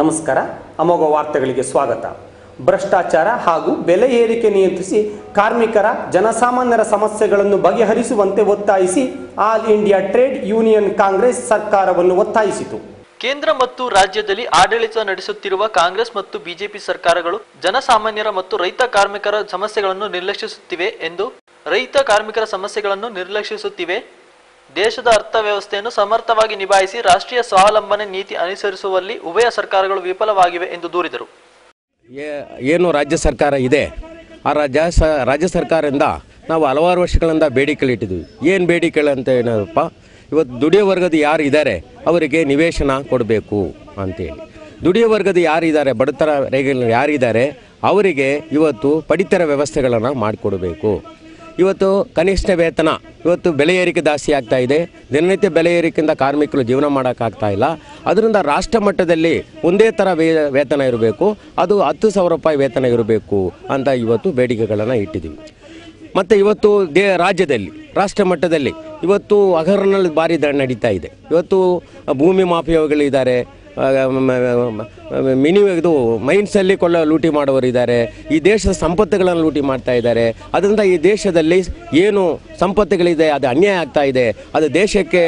ನಮಸ್ಕಾರ. ಅಮೋಘ ವಾರ್ತೆಗಳಿಗೆ ಸ್ವಾಗತ. ಭ್ರಷ್ಟಾಚಾರ ಹಾಗೂ ಬೆಲೆ ಏರಿಕೆ ನಿಯಂತ್ರಿಸಿ ಕಾರ್ಮಿಕರ ಜನಸಾಮಾನ್ಯರ ಸಮಸ್ಯೆಗಳನ್ನು ಬಗೆಹರಿಸುವಂತೆ ಒತ್ತಾಯಿಸಿ all India trade union Congress ಸರ್ಕಾರವನ್ನು ಒತ್ತಾಯಿಸಿತು. ಕೇಂದ್ರ ಮತ್ತು ರಾಜ್ಯದಲ್ಲಿ ಆಡಳಿತ ನಡೆಸುತ್ತಿರುವ ಕಾಂಗ್ರೆಸ್ ಮತ್ತು ಬಿಜೆಪಿ ಸರ್ಕಾರಗಳು ಜನಸಾಮಾನ್ಯರ ಮತ್ತು ರೈತ ಕಾರ್ಮಿಕರ ಸಮಸ್ಯೆಗಳನ್ನು ನಿರ್ಲಕ್ಷಿಸುತ್ತಿವೆ. ದೇಶದ ಅರ್ಥವ್ಯವಸ್ಥೆಯನ್ನು ಸಮರ್ಥವಾಗಿ ನಿಭಾಯಿಸಿ ರಾಷ್ಟ್ರೀಯ ಸ್ವಾವಲಂಬನೆ ನೀತಿ ಅನುಸರಿಸುವಲ್ಲಿ ಉಭಯ ಸರ್ಕಾರಗಳು ವಿಫಲವಾಗಿವೆ ಎಂದು ದೂರಿದರು. ಏನು ರಾಜ್ಯ ಸರ್ಕಾರ ಇದೆ, ಆ ರಾಜ್ಯ ಸರ್ಕಾರದಿಂದ ನಾವು ಹಲವಾರು ವರ್ಷಗಳಿಂದ ಬೇಡಿಕೆಗಳಿಟ್ಟಿದ್ವಿ. ಏನು ಬೇಡಿಕೆಗಳು ಅಂತ ಏನಪ್ಪ, ಇವತ್ತು ದುಡಿಯೋ ವರ್ಗದ ಯಾರು ಇದ್ದಾರೆ ಅವರಿಗೆ ನಿವೇಶನ ಕೊಡಬೇಕು ಅಂತೇಳಿ. ದುಡಿಯೋ ವರ್ಗದ ಯಾರಿದ್ದಾರೆ, ಬಡತರ ರೇಖೆಗಳು ಯಾರಿದ್ದಾರೆ ಅವರಿಗೆ ಇವತ್ತು ಪಡಿತರ ವ್ಯವಸ್ಥೆಗಳನ್ನು ಮಾಡಿಕೊಡಬೇಕು. ಇವತ್ತು ಕನಿಷ್ಠ ವೇತನ, ಇವತ್ತು ಬೆಲೆ ಏರಿಕೆ ಜಾಸ್ತಿ ಆಗ್ತಾ ಇದೆ. ದಿನನಿತ್ಯ ಬೆಲೆ ಏರಿಕೆಯಿಂದ ಕಾರ್ಮಿಕರು ಜೀವನ ಮಾಡೋಕ್ಕಾಗ್ತಾ ಇಲ್ಲ. ಅದರಿಂದ ರಾಷ್ಟ್ರ ಮಟ್ಟದಲ್ಲಿ ಒಂದೇ ಥರ ವೇತನ ಇರಬೇಕು, ಅದು 10,000 ರೂಪಾಯಿ ವೇತನ ಇರಬೇಕು ಅಂತ ಇವತ್ತು ಬೇಡಿಕೆಗಳನ್ನು ಇಟ್ಟಿದ್ದೀವಿ. ಮತ್ತು ಇವತ್ತು ರಾಜ್ಯದಲ್ಲಿ ರಾಷ್ಟ್ರ ಮಟ್ಟದಲ್ಲಿ ಇವತ್ತು ಹಗರಣಗಳು ಭಾರಿ ನಡೀತಾ ಇದೆ. ಇವತ್ತು ಭೂಮಿ ಮಾಫಿಯಾಗಳಿದ್ದಾರೆ, ಮೈನ್ಸಲ್ಲಿ ಲೂಟಿ ಮಾಡೋರಿದ್ದಾರೆ, ಈ ದೇಶದ ಸಂಪತ್ತುಗಳನ್ನು ಲೂಟಿ ಮಾಡ್ತಾ ಇದ್ದಾರೆ. ಅದರಿಂದ ಈ ದೇಶದಲ್ಲಿ ಏನು ಸಂಪತ್ತುಗಳಿದೆ ಅದು ಅನ್ಯಾಯ ಆಗ್ತಾ ಇದೆ, ಅದು ದೇಶಕ್ಕೆ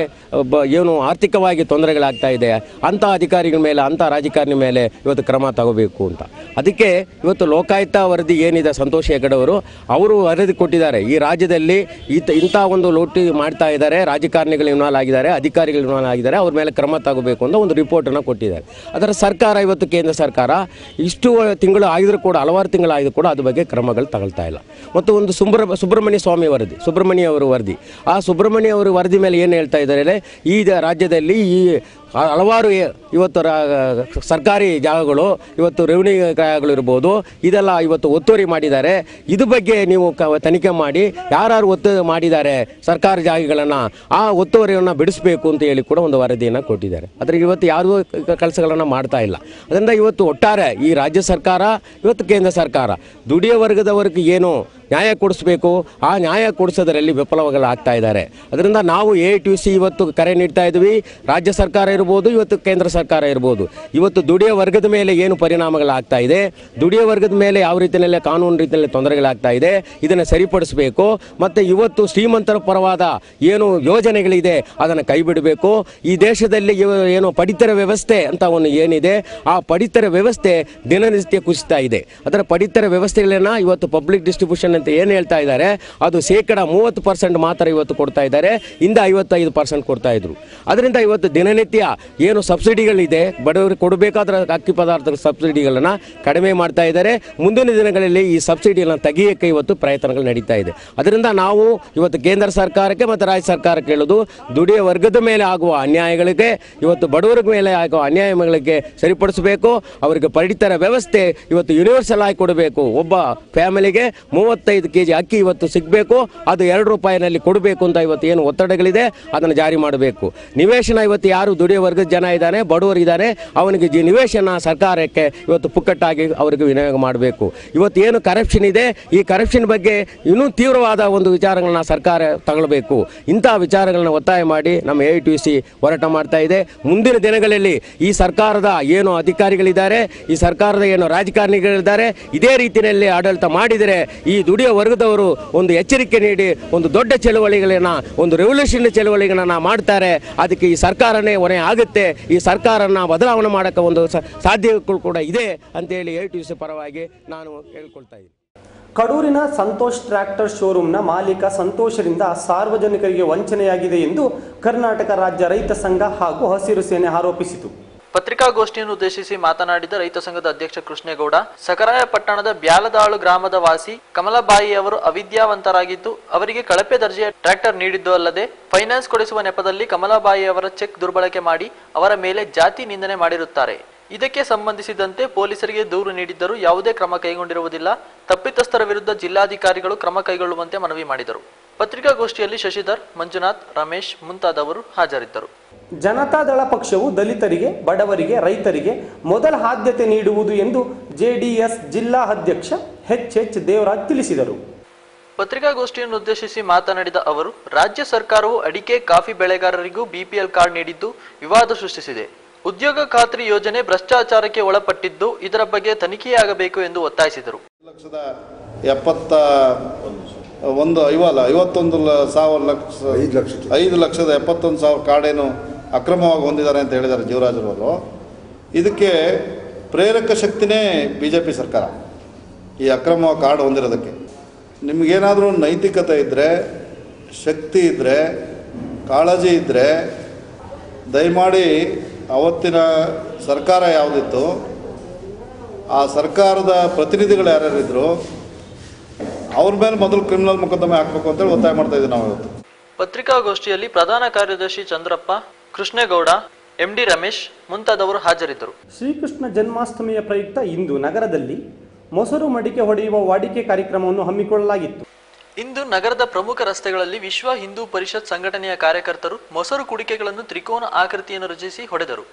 ಏನು ಆರ್ಥಿಕವಾಗಿ ತೊಂದರೆಗಳಾಗ್ತಾ ಇದೆ. ಅಂಥ ಅಧಿಕಾರಿಗಳ ಮೇಲೆ, ಅಂಥ ರಾಜಕಾರಣಿ ಮೇಲೆ ಇವತ್ತು ಕ್ರಮ ತಗೋಬೇಕು ಅಂತ. ಅದಕ್ಕೆ ಇವತ್ತು ಲೋಕಾಯುಕ್ತ ವರದಿ ಏನಿದೆ, ಸಂತೋಷ್ ಹೆಗಡೆ ಅವರು ವರದಿ ಕೊಟ್ಟಿದ್ದಾರೆ. ಈ ರಾಜ್ಯದಲ್ಲಿ ಇಂಥ ಒಂದು ಲೂಟಿ ಮಾಡ್ತಾ ಇದ್ದಾರೆ, ರಾಜಕಾರಣಿಗಳು ಇನ್ವಾಲ್ವ್ ಆಗಿದ್ದಾರೆ, ಅಧಿಕಾರಿಗಳು ಇನ್ವಾಲ್ವ್ ಆಗಿದ್ದಾರೆ, ಅವ್ರ ಮೇಲೆ ಕ್ರಮ ತಗೋಬೇಕು ಅಂತ ಒಂದು ರಿಪೋರ್ಟನ್ನು ಕೊಟ್ಟಿದ್ದಾರೆ. ಅದರ ಸರ್ಕಾರ ಇವತ್ತು ಕೇಂದ್ರ ಸರ್ಕಾರ ಇಷ್ಟು ತಿಂಗಳು ಆಗಿದ್ರು ಕೂಡ, ಹಲವಾರು ತಿಂಗಳಾಗಿದ್ರು ಕೂಡ ಅದ್ರ ಬಗ್ಗೆ ಕ್ರಮಗಳು ತಗೊಳ್ತಾ ಇಲ್ಲ. ಮತ್ತು ಒಂದು ಸುಬ್ರಹ್ಮಣ್ಯ ಸ್ವಾಮಿ ವರದಿ, ಸುಬ್ರಹ್ಮಣ್ಯ ಅವರ ವರದಿ, ಆ ಸುಬ್ರಹ್ಮಣ್ಯ ಅವರ ವರದಿ ಮೇಲೆ ಏನು ಹೇಳ್ತಾ ಇದ್ದಾರೆ, ಈ ರಾಜ್ಯದಲ್ಲಿ ಈ ಹಲವಾರು ಇವತ್ತು ಸರ್ಕಾರಿ ಜಾಗಗಳು, ಇವತ್ತು ರೆವಿನ್ಯೂ ಜಾಗಗಳು ಇರ್ಬೋದು, ಇದೆಲ್ಲ ಇವತ್ತು ಒತ್ತುವರಿ ಮಾಡಿದ್ದಾರೆ. ಇದ್ರ ಬಗ್ಗೆ ನೀವು ತನಿಖೆ ಮಾಡಿ ಯಾರು ಒತ್ತುವರಿ ಮಾಡಿದ್ದಾರೆ ಸರ್ಕಾರಿ ಜಾಗಗಳನ್ನು, ಆ ಒತ್ತುವರಿಯನ್ನು ಬಿಡಿಸಬೇಕು ಅಂತ ಹೇಳಿ ಕೂಡ ಒಂದು ವರದಿಯನ್ನು ಕೊಟ್ಟಿದ್ದಾರೆ. ಅದ್ರಿಗೆ ಇವತ್ತು ಯಾರೂ ಕೆಲಸಗಳನ್ನು ಮಾಡ್ತಾ ಇಲ್ಲ. ಅದರಿಂದ ಇವತ್ತು ಒಟ್ಟಾರೆ ಈ ರಾಜ್ಯ ಸರ್ಕಾರ, ಇವತ್ತು ಕೇಂದ್ರ ಸರ್ಕಾರ ದುಡಿಯೋ ವರ್ಗದವರಿಗೆ ಏನು ನ್ಯಾಯ ಕೊಡಿಸ್ಬೇಕು, ಆ ನ್ಯಾಯ ಕೊಡಿಸೋದರಲ್ಲಿ ವಿಫಲಗಳಾಗ್ತಾ ಇದ್ದಾರೆ. ಅದರಿಂದ ನಾವು AITUC ಇವತ್ತು ಕರೆ ನೀಡ್ತಾ ಇದ್ವಿ. ರಾಜ್ಯ ಸರ್ಕಾರ ಇರ್ಬೋದು, ಇವತ್ತು ಕೇಂದ್ರ ಸರ್ಕಾರ ಇರ್ಬೋದು, ಇವತ್ತು ದುಡಿಯೋ ವರ್ಗದ ಮೇಲೆ ಏನು ಪರಿಣಾಮಗಳಾಗ್ತಾ ಇದೆ, ದುಡಿಯೋ ವರ್ಗದ ಮೇಲೆ ಯಾವ ರೀತಿಯಲ್ಲಿ ಕಾನೂನು ರೀತಿಯಲ್ಲಿ ತೊಂದರೆಗಳಾಗ್ತಾ ಇದೆ, ಇದನ್ನು ಸರಿಪಡಿಸಬೇಕು. ಮತ್ತು ಇವತ್ತು ಶ್ರೀಮಂತರ ಪರವಾದ ಏನು ಯೋಜನೆಗಳಿದೆ ಅದನ್ನು ಕೈ ಬಿಡಬೇಕು. ಈ ದೇಶದಲ್ಲಿ ಏನು ಪಡಿತರ ವ್ಯವಸ್ಥೆ ಅಂತ ಒಂದು ಏನಿದೆ, ಆ ಪಡಿತರ ವ್ಯವಸ್ಥೆ ದಿನನಿತ್ಯ ಕುಸಿತಾ ಇದೆ. ಅದರ ಪಡಿತರ ವ್ಯವಸ್ಥೆಗಳನ್ನ ಇವತ್ತು ಪಬ್ಲಿಕ್ ಡಿಸ್ಟ್ರಿಬ್ಯೂಷನ್ ಅಂತ ಏನು ಹೇಳ್ತಾ ಇದ್ದಾರೆ, ಅದು 30% ಮಾತ್ರ ಇವತ್ತು ಕೊಡ್ತಾ ಇದ್ದಾರೆ, ಇಂದ 55% ಕೊಡ್ತಾ ಇದ್ರು. ಅದರಿಂದ ಇವತ್ತು ದಿನನಿತ್ಯ ಏನು ಸಬ್ಸಿಡಿಗಳಿದೆ, ಬಡವರಿಗೆ ಕೊಡಬೇಕಾದ ಅಕ್ಕಿ ಪದಾರ್ಥಗಳ ಸಬ್ಸಿಡಿಗಳನ್ನು ಕಡಿಮೆ ಮಾಡ್ತಾ ಇದ್ದಾರೆ. ಮುಂದಿನ ದಿನಗಳಲ್ಲಿ ಈ ಸಬ್ಸಿಡಿಯನ್ನು ತೆಗೆಯೋಕ್ಕೆ ಇವತ್ತು ಪ್ರಯತ್ನಗಳು ನಡೀತಾ ಇದೆ. ಅದರಿಂದ ನಾವು ಇವತ್ತು ಕೇಂದ್ರ ಸರ್ಕಾರಕ್ಕೆ ಮತ್ತು ರಾಜ್ಯ ಸರ್ಕಾರಕ್ಕೆ ಹೇಳೋದು, ದುಡಿಯೋ ವರ್ಗದ ಮೇಲೆ ಆಗುವ ಅನ್ಯಾಯಗಳಿಗೆ, ಇವತ್ತು ಬಡವರ ಮೇಲೆ ಆಗುವ ಅನ್ಯಾಯಗಳಿಗೆ ಸರಿಪಡಿಸಬೇಕು. ಅವರಿಗೆ ಪಡಿತರ ವ್ಯವಸ್ಥೆ ಇವತ್ತು ಯೂನಿವರ್ಸಲ್ ಆಗಿ ಕೊಡಬೇಕು. ಒಬ್ಬ ಫ್ಯಾಮಿಲಿಗೆ 35 kg ಅಕ್ಕಿ ಇವತ್ತು ಸಿಗಬೇಕು, ಅದು 2 ರೂಪಾಯಿನಲ್ಲಿ ಕೊಡಬೇಕು ಅಂತ ಇವತ್ತು ಏನು ಒತ್ತಡಗಳಿದೆ ಅದನ್ನು ಜಾರಿ ಮಾಡಬೇಕು. ನಿವೇಶನ ಇವತ್ತು ಯಾರು ದುಡಿಯೋ ವರ್ಗದ ಜನ ಇದ್ದಾನೆ, ಬಡವರು ಇದ್ದಾರೆ, ಅವನಿಗೆ ನಿವೇಶನ ಸರ್ಕಾರಕ್ಕೆ ಇವತ್ತು ಪುಕ್ಕಟ್ಟಾಗಿ ಅವರಿಗೆ ವಿನಿಯೋಗ ಮಾಡಬೇಕು. ಇವತ್ತು ಏನು ಕರಪ್ಷನ್ ಇದೆ, ಈ ಕರಪ್ಷನ್ ಬಗ್ಗೆ ಇನ್ನೂ ತೀವ್ರವಾದ ಒಂದು ವಿಚಾರಗಳನ್ನ ಸರ್ಕಾರ ತಗೊಳ್ಬೇಕು. ಇಂಥ ವಿಚಾರಗಳನ್ನ ಒತ್ತಾಯ ಮಾಡಿ ನಮ್ಮ AITUC ಹೋರಾಟ ಮಾಡ್ತಾ ಇದೆ. ಮುಂದಿನ ದಿನಗಳಲ್ಲಿ ಈ ಸರ್ಕಾರದ ಏನು ಅಧಿಕಾರಿಗಳಿದ್ದಾರೆ, ಈ ಸರ್ಕಾರದ ಏನು ರಾಜಕಾರಣಿಗಳಿದ್ದಾರೆ, ಇದೇ ರೀತಿಯಲ್ಲಿ ಆಡಳಿತ ಮಾಡಿದರೆ ಈ ದುಡಿಯೋ ವರ್ಗದವರು ಒಂದು ಎಚ್ಚರಿಕೆ ನೀಡಿ ಒಂದು ದೊಡ್ಡ ಚಳವಳಿಗಳನ್ನ, ಒಂದು ರೆವಲ್ಯೂಷನ್ ಚಳವಳಿಗಳನ್ನ ಮಾಡ್ತಾರೆ. ಅದಕ್ಕೆ ಈ ಸರ್ಕಾರನೇ ಹೊಣೆ ಆಗುತ್ತೆ. ಈ ಸರ್ಕಾರನ ಬದಲಾವಣೆ ಮಾಡೋಕ್ಕೆ ಒಂದು ಸಾಧ್ಯತೆಗಳು ಕೂಡ ಇದೆ ಅಂತೇಳಿ AITUC ಪರವಾಗಿ ನಾನು ಹೇಳ್ಕೊಳ್ತಾ ಇದ್ದೀನಿ. ಕಡೂರಿನ ಸಂತೋಷ್ ಟ್ರ್ಯಾಕ್ಟರ್ ಶೋರೂಮ್ನ ಮಾಲೀಕ ಸಂತೋಷರಿಂದ ಸಾರ್ವಜನಿಕರಿಗೆ ವಂಚನೆಯಾಗಿದೆ ಎಂದು ಕರ್ನಾಟಕ ರಾಜ್ಯ ರೈತ ಸಂಘ ಹಾಗೂ ಹಸಿರು ಸೇನೆ ಆರೋಪಿಸಿತು. ಪತ್ರಿಕಾಗೋಷ್ಠಿಯನ್ನು ಉದ್ದೇಶಿಸಿ ಮಾತನಾಡಿದ ರೈತ ಸಂಘದ ಅಧ್ಯಕ್ಷ ಕೃಷ್ಣೇಗೌಡ, ಸಕರಾಯಪಟ್ಟಣದ ಬ್ಯಾಲದಾಳು ಗ್ರಾಮದ ವಾಸಿ ಕಮಲಬಾಯಿ ಅವರು ಅವಿದ್ಯಾವಂತರಾಗಿದ್ದು ಅವರಿಗೆ ಕಳಪೆ ದರ್ಜೆಯ ಟ್ರ್ಯಾಕ್ಟರ್ ನೀಡಿದ್ದು ಅಲ್ಲದೆ ಫೈನಾನ್ಸ್ ಕೊಡಿಸುವ ನೆಪದಲ್ಲಿ ಕಮಲಬಾಯಿ ಅವರ ಚೆಕ್ ದುರ್ಬಳಕೆ ಮಾಡಿ ಅವರ ಮೇಲೆ ಜಾತಿ ನಿಂದನೆ ಮಾಡಿರುತ್ತಾರೆ. ಇದಕ್ಕೆ ಸಂಬಂಧಿಸಿದಂತೆ ಪೊಲೀಸರಿಗೆ ದೂರು ನೀಡಿದ್ದರೂ ಯಾವುದೇ ಕ್ರಮ ಕೈಗೊಂಡಿರುವುದಿಲ್ಲ. ತಪ್ಪಿತಸ್ಥರ ವಿರುದ್ಧ ಜಿಲ್ಲಾಧಿಕಾರಿಗಳು ಕ್ರಮ ಕೈಗೊಳ್ಳುವಂತೆ ಮನವಿ ಮಾಡಿದರು. ಪತ್ರಿಕಾಗೋಷ್ಠಿಯಲ್ಲಿ ಶಶಿಧರ್, ಮಂಜುನಾಥ್, ರಮೇಶ್ ಮುಂತಾದವರು ಹಾಜರಿದ್ದರು. ಜನತಾದಳ ಪಕ್ಷವು ದಲಿತರಿಗೆ, ಬಡವರಿಗೆ, ರೈತರಿಗೆ ಮೊದಲ ಆದ್ಯತೆ ನೀಡುವುದು ಎಂದು JDS ಜಿಲ್ಲಾ ಅಧ್ಯಕ್ಷ HH ದೇವರಾಜ್ ತಿಳಿಸಿದರು. ಪತ್ರಿಕಾಗೋಷ್ಠಿಯನ್ನು ಉದ್ದೇಶಿಸಿ ಮಾತನಾಡಿದ ಅವರು, ರಾಜ್ಯ ಸರ್ಕಾರವು ಅಡಿಕೆ, ಕಾಫಿ ಬೆಳೆಗಾರರಿಗೂ BPL ಕಾರ್ಡ್ ನೀಡಿದ್ದು ವಿವಾದ ಸೃಷ್ಟಿಸಿದೆ. ಉದ್ಯೋಗ ಖಾತ್ರಿ ಯೋಜನೆ ಭ್ರಷ್ಟಾಚಾರಕ್ಕೆ ಒಳಪಟ್ಟಿದ್ದು ಇದರ ಬಗ್ಗೆ ತನಿಖೆಯಾಗಬೇಕು ಎಂದು ಒತ್ತಾಯಿಸಿದರು. 5,71,000 ಕಾರ್ಡೇನು ಅಕ್ರಮವಾಗಿ ಹೊಂದಿದ್ದಾರೆ ಅಂತ ಹೇಳಿದ್ದಾರೆ ಜೀವರಾಜರವರು. ಇದಕ್ಕೆ ಪ್ರೇರಕ ಶಕ್ತಿನೇ BJP ಸರ್ಕಾರ, ಈ ಅಕ್ರಮ ಕಾರ್ಡ್ ಹೊಂದಿರೋದಕ್ಕೆ. ನಿಮಗೇನಾದರೂ ನೈತಿಕತೆ ಇದ್ದರೆ, ಶಕ್ತಿ ಇದ್ದರೆ, ಕಾಳಜಿ ಇದ್ದರೆ ದಯಮಾಡಿ ಅವತ್ತಿನ ಸರ್ಕಾರ ಯಾವುದಿತ್ತು ಆ ಸರ್ಕಾರದ ಪ್ರತಿನಿಧಿಗಳು ಯಾರ್ಯಾರಿದ್ರು ಅವ್ರ ಮೇಲೆ ಮೊದಲು ಕ್ರಿಮಿನಲ್ ಮೊಕದ್ದಮೆ ಹಾಕಬೇಕು ಅಂತೇಳಿ ಒತ್ತಾಯ ಮಾಡ್ತಾ ಇದ್ದೀವಿ ನಾವು ಇವತ್ತು. ಪತ್ರಿಕಾಗೋಷ್ಠಿಯಲ್ಲಿ ಪ್ರಧಾನ ಕಾರ್ಯದರ್ಶಿ ಚಂದ್ರಪ್ಪ, ಕೃಷ್ಣೇಗೌಡ, MD ರಮೇಶ್ ಮುಂತಾದವರು ಹಾಜರಿದ್ದರು. ಶ್ರೀಕೃಷ್ಣ ಜನ್ಮಾಷ್ಟಮಿಯ ಪ್ರಯುಕ್ತ ಇಂದು ನಗರದಲ್ಲಿ ಮೊಸರು ಮಡಿಕೆ ಹೊಡೆಯುವ ವಾಡಿಕೆ ಕಾರ್ಯಕ್ರಮವನ್ನು ಹಮ್ಮಿಕೊಳ್ಳಲಾಗಿತ್ತು. ಇಂದು ನಗರದ ಪ್ರಮುಖ ರಸ್ತೆಗಳಲ್ಲಿ ವಿಶ್ವ ಹಿಂದೂ ಪರಿಷತ್ ಸಂಘಟನೆಯ ಕಾರ್ಯಕರ್ತರು ಮೊಸರು ಕುಡಿಕೆಗಳನ್ನು ತ್ರಿಕೋನ ಆಕೃತಿಯನ್ನು ರಚಿಸಿ ಹೊಡೆದರು.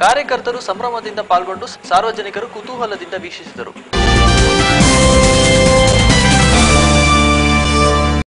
ಕಾರ್ಯಕರ್ತರು ಸಂಭ್ರಮದಿಂದ ಪಾಲ್ಗೊಂಡು ಸಾರ್ವಜನಿಕರು ಕುತೂಹಲದಿಂದ ವೀಕ್ಷಿಸಿದರು.